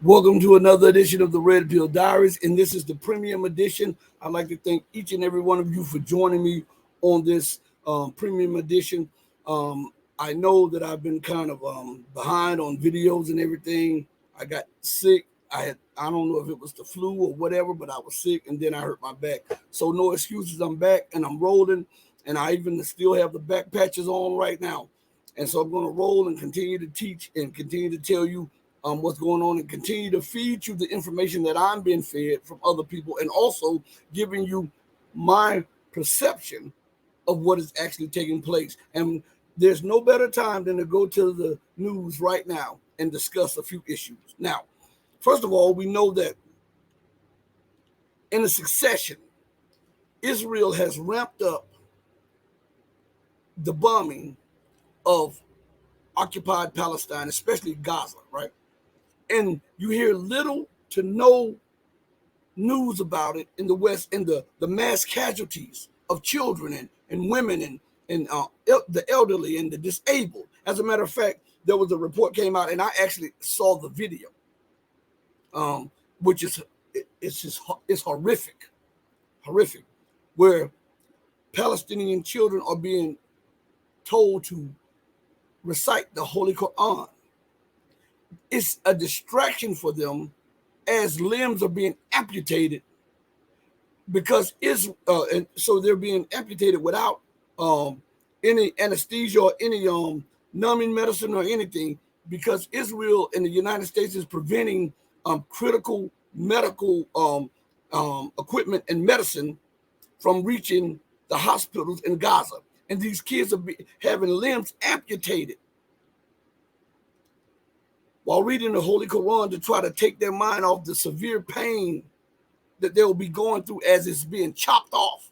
Welcome to another edition of the Red Pill Diaries, and this is the premium edition. I'd like to thank each and every one of you for joining me on this premium edition. I know that I've been kind of behind on videos and everything. I got sick. I don't know if it was the flu or whatever, but I was sick, and then I hurt my back. So no excuses. I'm back and I'm rolling, and I even still have the back patches on right now. And so I'm going to roll and continue to teach and continue to tell you what's going on and continue to feed you the information that I'm being fed from other people, and also giving you my perception of what is actually taking place. And there's no better time than to go to the news right now and discuss a few issues. Now, first of all, we know that in a succession, Israel has ramped up the bombing of occupied Palestine, especially Gaza, right? And you hear little to no news about it in the West, and the mass casualties of children and women and the elderly and the disabled. As a matter of fact, there was a report came out, and I actually saw the video, which is it's horrific, where Palestinian children are being told to recite the Holy Quran. It's a distraction for them as limbs are being amputated, because and so they're being amputated without any anesthesia or any numbing medicine or anything, because Israel and the United States is preventing critical medical equipment and medicine from reaching the hospitals in Gaza, and these kids are having limbs amputated while reading the Holy Quran to try to take their mind off the severe pain that they'll be going through as it's being chopped off.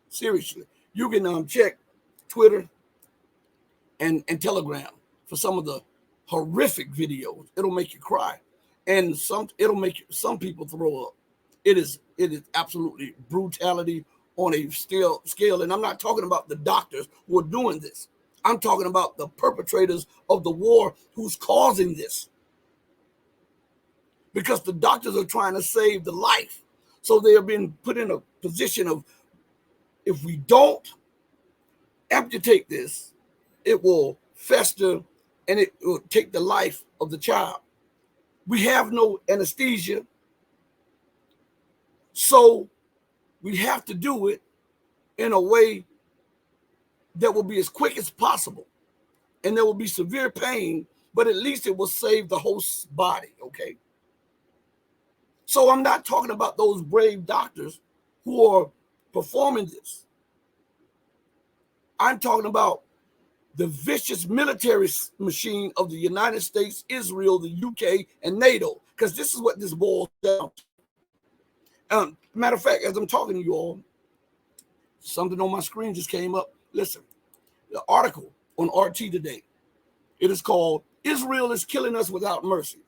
Seriously, you can check Twitter and Telegram for some of the horrific videos. It'll make you cry, and it'll make some people throw up. It is absolutely brutality on a scale, and I'm not talking about the doctors who are doing this. I'm talking about the perpetrators of the war who's causing this, because the doctors are trying to save the life. So they are being put in a position of, if we don't amputate this, it will fester and it will take the life of the child. We have no anesthesia, so we have to do it in a way that will be as quick as possible. And there will be severe pain, but at least it will save the host's body, okay? So I'm not talking about those brave doctors who are performing this. I'm talking about the vicious military machine of the United States, Israel, the UK, and NATO, because this is what this boils down to. Matter of fact, as I'm talking to you all, something on my screen just came up. Listen, the article on RT today, it is called "Israel is Killing Us Without Mercy."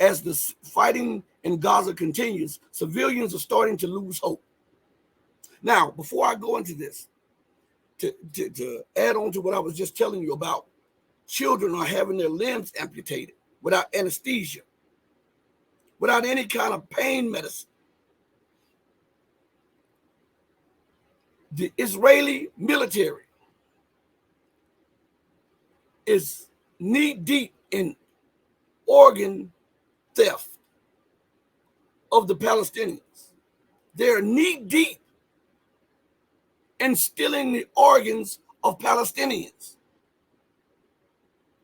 As the fighting in Gaza continues, civilians are starting to lose hope. Now, before I go into this, to add on to what I was just telling you about, children are having their limbs amputated without anesthesia, without any kind of pain medicine. The Israeli military is knee deep in organ theft of the Palestinians. They're knee deep in stealing the organs of Palestinians.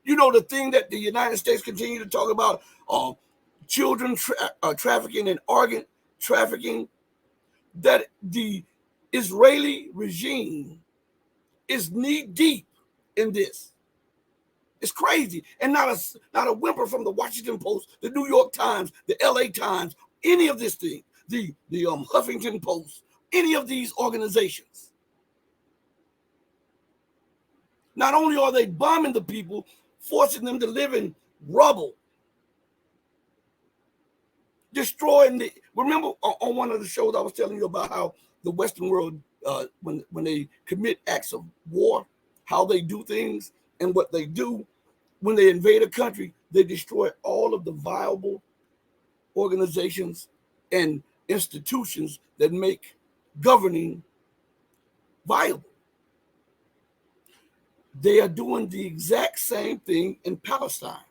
You know, the thing that the United States continue to talk about, children trafficking and organ trafficking, that the Israeli regime is knee deep in this. It's crazy. And not a whimper from the Washington Post, the New York Times, the LA Times, any of this thing, the Huffington Post, any of these organizations. Not only are they bombing the people, forcing them to live in rubble, destroying the. Remember on one of the shows I was telling you about how the Western world, when they commit acts of war, how they do things, and what they do when they invade a country, they destroy all of the viable organizations and institutions that make governing viable. They are doing the exact same thing in Palestine.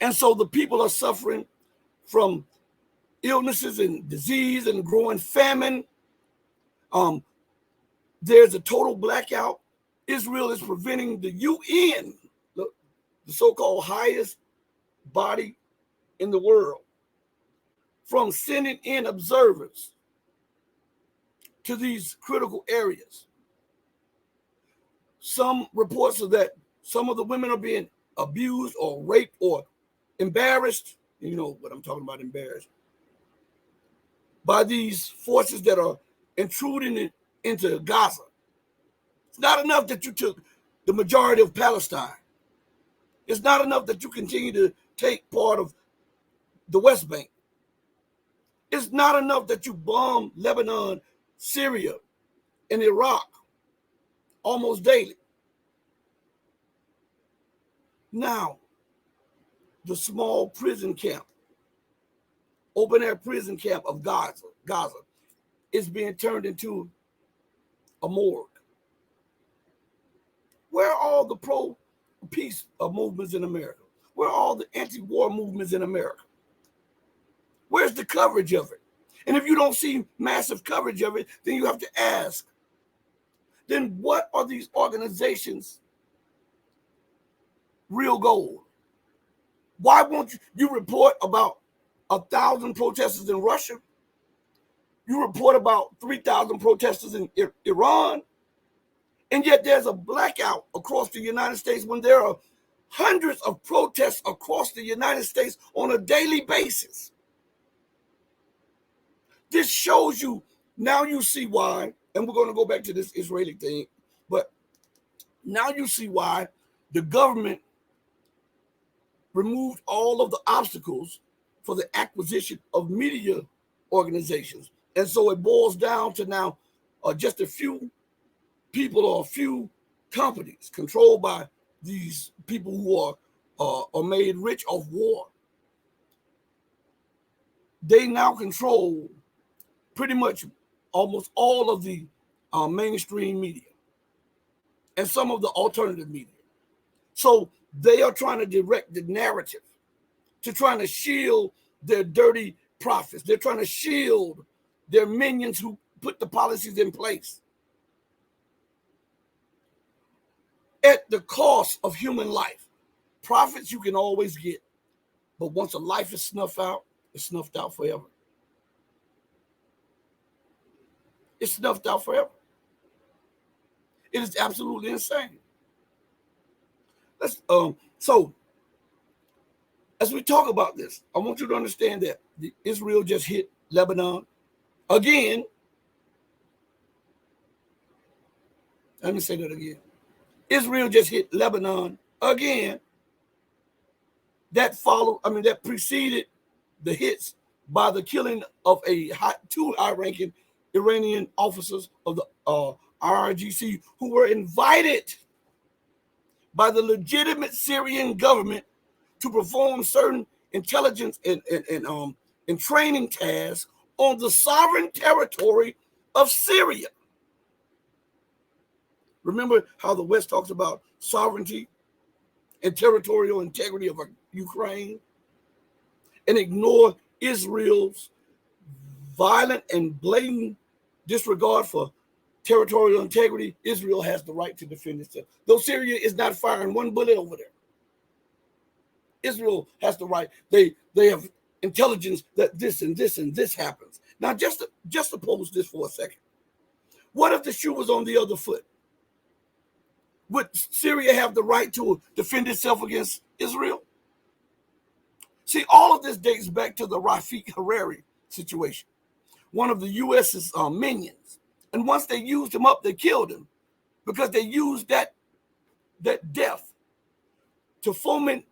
And so the people are suffering from illnesses and disease and growing famine. There's a total blackout. Israel is preventing the UN, the so-called highest body in the world, from sending in observers to these critical areas. Some reports are that some of the women are being abused or raped or embarrassed. You know what I'm talking about, embarrassed, by these forces that are intruding into Gaza. It's not enough that you took the majority of Palestine. It's not enough that you continue to take part of the West Bank. It's not enough that you bomb Lebanon, Syria, and Iraq almost daily. Now, the small prison camp, open air prison camp of Gaza is being turned into a morgue. Where are all the pro-peace movements in America? Where are all the anti-war movements in America? Where's the coverage of it? And if you don't see massive coverage of it, then you have to ask, then what are these organizations' real goal? Why won't you report about 1,000 protesters in Russia? You report about 3,000 protesters in Iran, and yet there's a blackout across the United States when there are hundreds of protests across the United States on a daily basis. This shows you, now you see why, and we're going to go back to this Israeli thing, but now you see why the government removed all of the obstacles for the acquisition of media organizations. And so it boils down to now just a few people or a few companies controlled by these people who are made rich off war. They now control pretty much almost all of the mainstream media and some of the alternative media. So they are trying to direct the narrative to trying to shield their dirty profits. They're trying to shield their minions who put the policies in place at the cost of human life. Profits you can always get, but once a life is snuffed out, it's snuffed out forever. It's snuffed out forever. It is absolutely insane. So as we talk about this, I want you to understand that Israel just hit Lebanon again. Let me say that again. Israel just hit Lebanon again. That preceded the hits by the killing of two high-ranking Iranian officers of the IRGC who were invited by the legitimate Syrian government to perform certain intelligence and training tasks on the sovereign territory of Syria. Remember how the West talks about sovereignty and territorial integrity of Ukraine, and ignore Israel's violent and blatant disregard for territorial integrity. Israel has the right to defend itself. Though Syria is not firing one bullet over there, Israel has the right. They have intelligence that this and this and this happens. Now, just suppose this for a second. What if the shoe was on the other foot? Would Syria have the right to defend itself against Israel? See, all of this dates back to the Rafik Hariri situation, one of the U.S.'s minions. And once they used him up, they killed him because they used that death to foment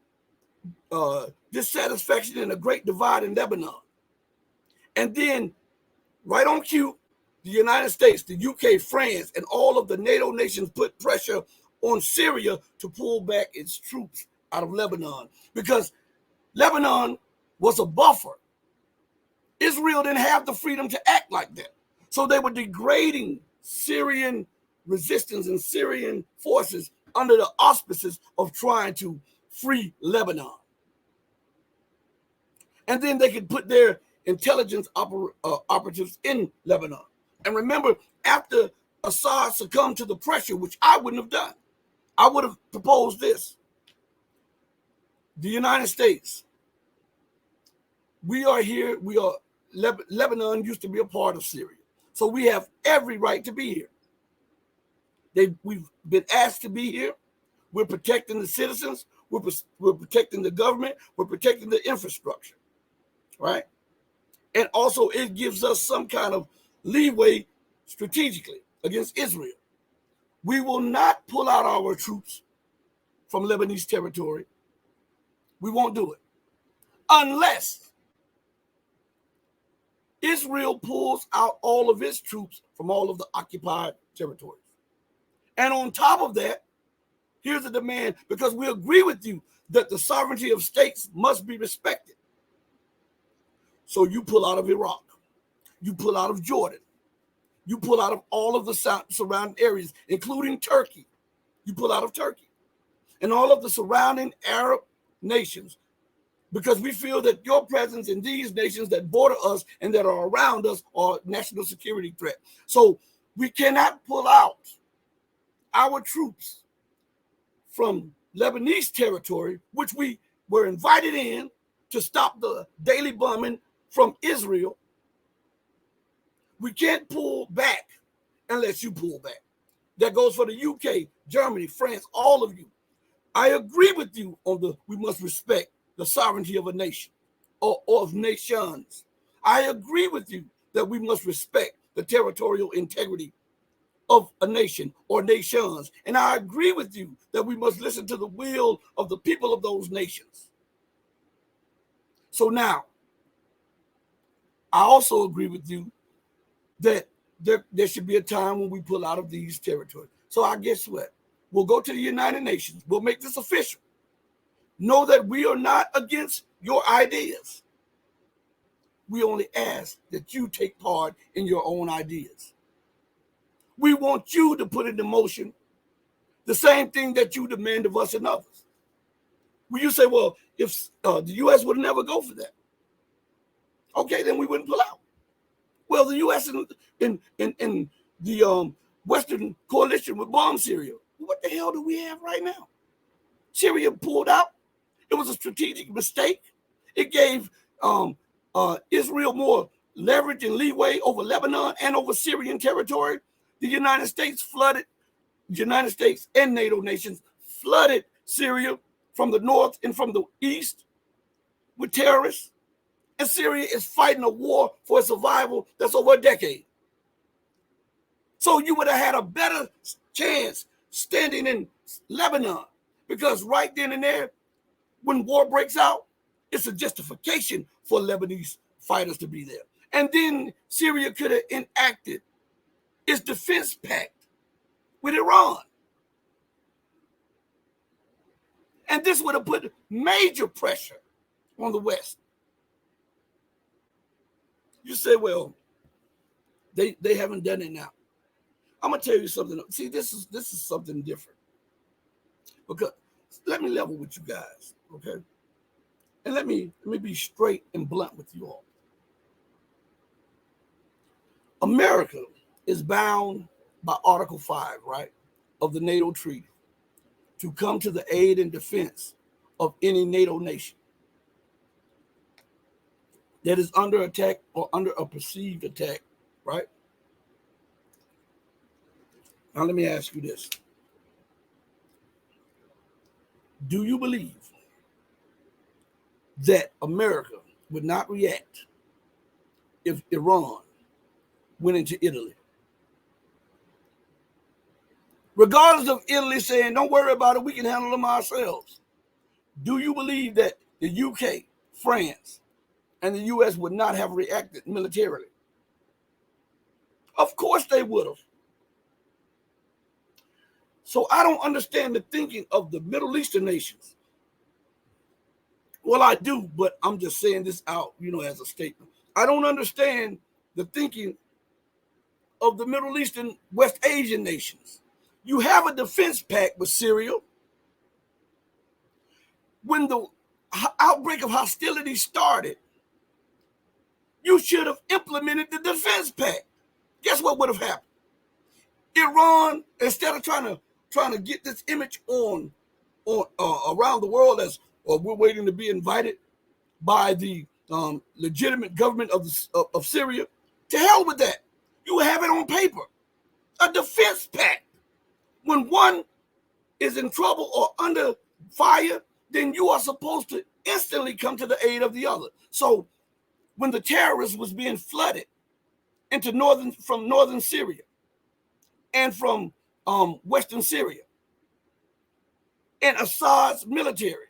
dissatisfaction and a great divide in Lebanon. And then, right on cue, the United States, the UK, France, and all of the NATO nations put pressure on Syria to pull back its troops out of Lebanon because Lebanon was a buffer. Israel didn't have the freedom to act like that. So they were degrading Syrian resistance and Syrian forces under the auspices of trying to free Lebanon. And then they could put their intelligence operatives in Lebanon. And remember, after Assad succumbed to the pressure, which I wouldn't have done, I would have proposed this. The United States, we are here, Lebanon used to be a part of Syria. So we have every right to be here. We've been asked to be here. We're protecting the citizens. We're protecting the government. We're protecting the infrastructure, right? And also it gives us some kind of leeway strategically against Israel. We will not pull out our troops from Lebanese territory. We won't do it unless Israel pulls out all of its troops from all of the occupied territories. And on top of that, here's a demand, because we agree with you that the sovereignty of states must be respected. So you pull out of Iraq, you pull out of Jordan, you pull out of all of the surrounding areas, including Turkey. You pull out of Turkey and all of the surrounding Arab nations, because we feel that your presence in these nations that border us and that are around us are a national security threat. So we cannot pull out our troops from Lebanese territory, which we were invited in to stop the daily bombing from Israel. We can't pull back unless you pull back. That goes for the UK, Germany, France, all of you. I agree with you on we must respect the sovereignty of a nation or of nations. I agree with you that we must respect the territorial integrity of a nation or nations. And I agree with you that we must listen to the will of the people of those nations. So now, I also agree with you that there should be a time when we pull out of these territories. So I guess what? We'll go to the United Nations. We'll make this official. Know that we are not against your ideas. We only ask that you take part in your own ideas. We want you to put into motion the same thing that you demand of us and others. Will you say, well, if the U.S. would never go for that, okay, then we wouldn't pull out. Well, the U.S. in the Western coalition would bomb Syria. What the hell do we have right now? Syria pulled out. It was a strategic mistake. It gave Israel more leverage and leeway over Lebanon and over Syrian territory. The United States and NATO nations flooded Syria from the north and from the east with terrorists. And Syria is fighting a war for survival that's over a decade. So you would have had a better chance standing in Lebanon, because right then and there, when war breaks out, it's a justification for Lebanese fighters to be there. And then Syria could have enacted its defense pact with Iran. And this would have put major pressure on the West. You say, well, they haven't done it now. I'm gonna tell you something. See, this is something different. Because let me level with you guys, okay? And let me be straight and blunt with you all. America is bound by Article 5, right, of the NATO Treaty to come to the aid and defense of any NATO nation that is under attack or under a perceived attack, right? Now let me ask you this. Do you believe that America would not react if Iran went into Italy? Regardless of Italy saying, don't worry about it, we can handle them ourselves. Do you believe that the UK, France, and the US would not have reacted militarily? Of course they would have. So I don't understand the thinking of the Middle Eastern nations Well, I do, but I'm just saying this out, as a statement. I don't understand the thinking of the Middle Eastern West Asian nations. You have a defense pact with Syria. When the outbreak of hostility started, you should have implemented the defense pact. Guess what would have happened? Iran, instead of trying to get this image on around the world as we're waiting to be invited by the legitimate government of Syria, to hell with that. You have it on paper, a defense pact. When one is in trouble or under fire, then you are supposed to instantly come to the aid of the other. So when the terrorists was being flooded from northern Syria and from western Syria, and Assad's military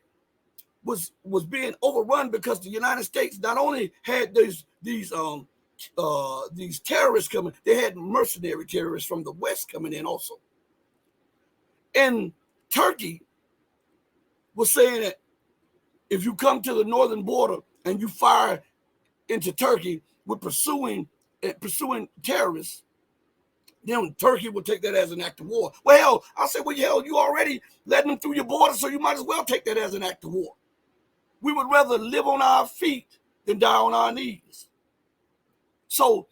was being overrun because the United States not only had these terrorists coming, they had mercenary terrorists from the West coming in also. And Turkey was saying that if you come to the northern border and you fire into Turkey with pursuing terrorists, then Turkey will take that as an act of war. Well, I said, well, hell, you already letting them through your border, so you might as well take that as an act of war. We would rather live on our feet than die on our knees. So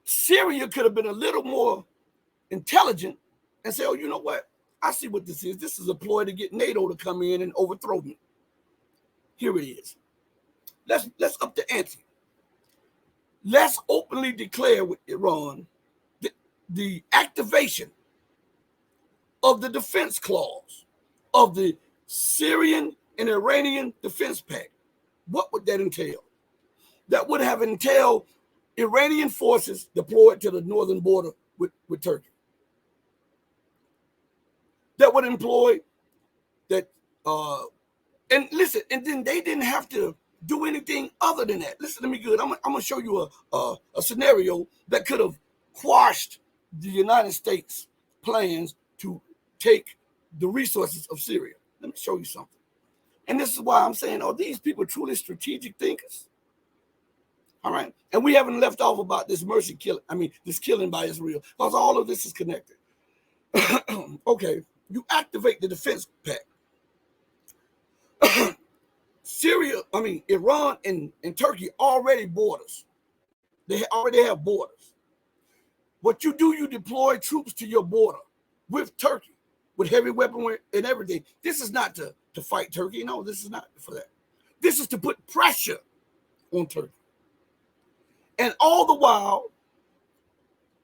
Syria could have been a little more intelligent and say, oh, you know what? I see what this is. This is a ploy to get NATO to come in and overthrow me. Here it is. Let's up the ante. Let's openly declare with Iran the activation of the defense clause of the Syrian and Iranian defense pact. What would that entail? That would have entailed Iranian forces deployed to the northern border with Turkey. That would employ that, and listen, and then they didn't have to do anything other than that. Listen to me good. I'm going to show you a scenario that could have quashed the United States plans to take the resources of Syria. Let me show you something. And this is why I'm saying, are these people truly strategic thinkers? All right. And we haven't left off about this this killing by Israel, because all of this is connected. Okay. You activate the defense pact. Iran and Turkey already borders. They already have borders. What you do, you deploy troops to your border with Turkey, with heavy weaponry and everything. This is not to fight Turkey. No, this is not for that. This is to put pressure on Turkey. And all the while,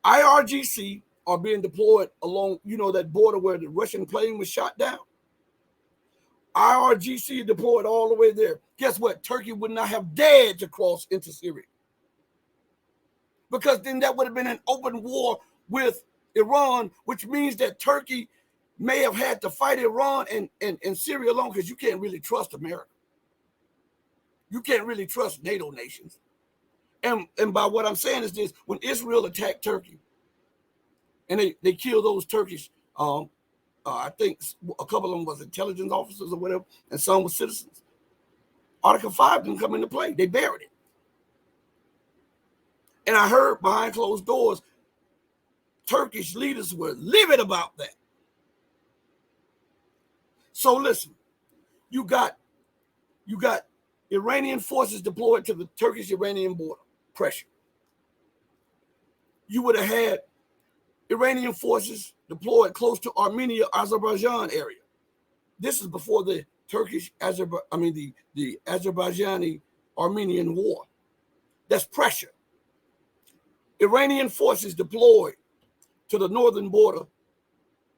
IRGC are being deployed along, that border where the Russian plane was shot down. IRGC deployed all the way there. Guess what? Turkey would not have dared to cross into Syria, because then that would have been an open war with Iran, which means that Turkey may have had to fight Iran and Syria alone, because you can't really trust America. You can't really trust NATO nations. And by what I'm saying is this: when Israel attacked Turkey and they killed those Turkish, I think a couple of them was intelligence officers or whatever, and some were citizens, Article 5 didn't come into play. They buried it. And I heard behind closed doors, Turkish leaders were livid about that. So listen, you got Iranian forces deployed to the Turkish-Iranian border, pressure. You would have had Iranian forces deployed close to Armenia, Azerbaijan area. This is before the the Azerbaijani-Armenian war. That's pressure. Iranian forces deployed to the northern border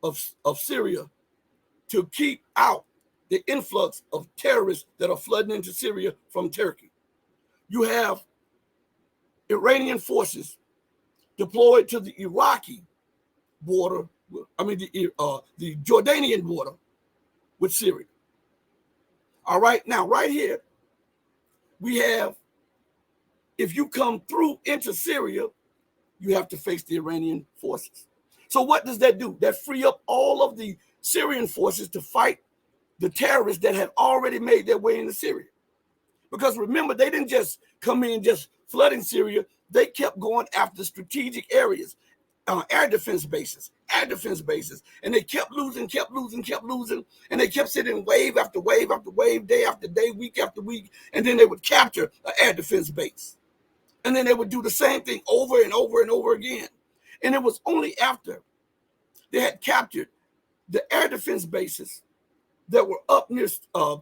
of Syria to keep out the influx of terrorists that are flooding into Syria from Turkey. You have Iranian forces deployed to the Iraqi border, the Jordanian border with Syria. All right, now right here, we have, if you come through into Syria, you have to face the Iranian forces. So what does that do? That free up all of the Syrian forces to fight the terrorists that had already made their way into Syria. Because remember, they didn't just come in just flooding Syria. They kept going after strategic areas, air defense bases, and they kept losing, and they kept sitting wave after wave after wave, day after day, week after week, and then they would capture an air defense base. And then they would do the same thing over and over and over again. And it was only after they had captured the air defense bases that were up near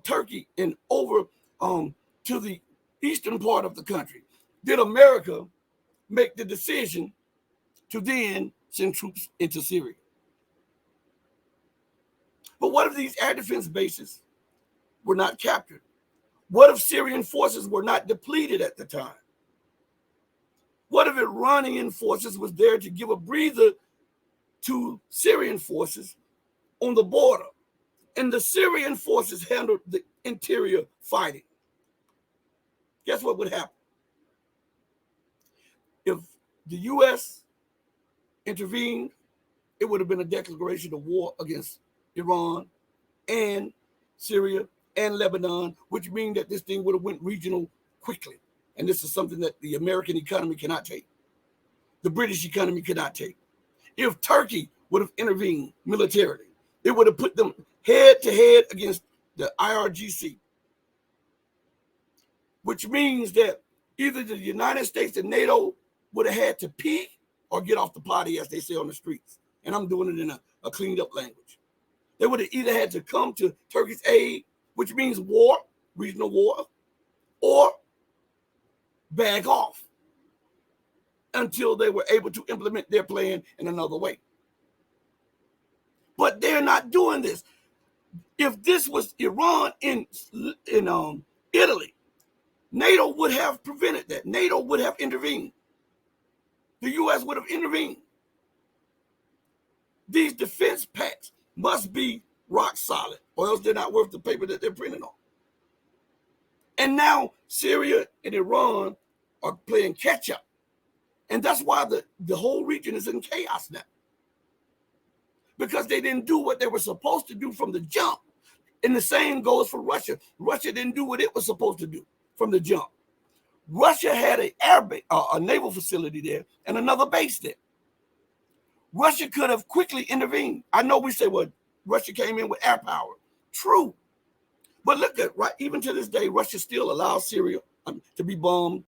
Turkey and over to the eastern part of the country did America make the decision to then send troops into Syria. But what if these air defense bases were not captured? What if Syrian forces were not depleted at the time? What if Iranian forces was there to give a breather to Syrian forces on the border, and the Syrian forces handled the interior fighting? Guess what would happen? If the U.S. intervened, it would have been a declaration of war against Iran and Syria and Lebanon, which means that this thing would have went regional quickly. And this is something that the American economy cannot take. The British economy cannot take. If Turkey would have intervened militarily, it would have put them head to head against the IRGC, which means that either the United States and NATO would have had to pee or get off the potty, as they say on the streets. And I'm doing it in a cleaned up language. They would have either had to come to Turkey's aid, which means war, regional war, or back off until they were able to implement their plan in another way. But they're not doing this. If this was Iran in Italy, NATO would have prevented that. NATO would have intervened. The U.S. would have intervened. These defense pacts must be rock solid, or else they're not worth the paper that they're printed on. And now Syria and Iran are playing catch up. And that's why the whole region is in chaos now. Because they didn't do what they were supposed to do from the jump. And the same goes for Russia. Russia didn't do what it was supposed to do from the jump. Russia had a naval facility there and another base there. Russia could have quickly intervened. I know we say, well, Russia came in with air power. True. But look at, right, even to this day, Russia still allows Syria to be bombed.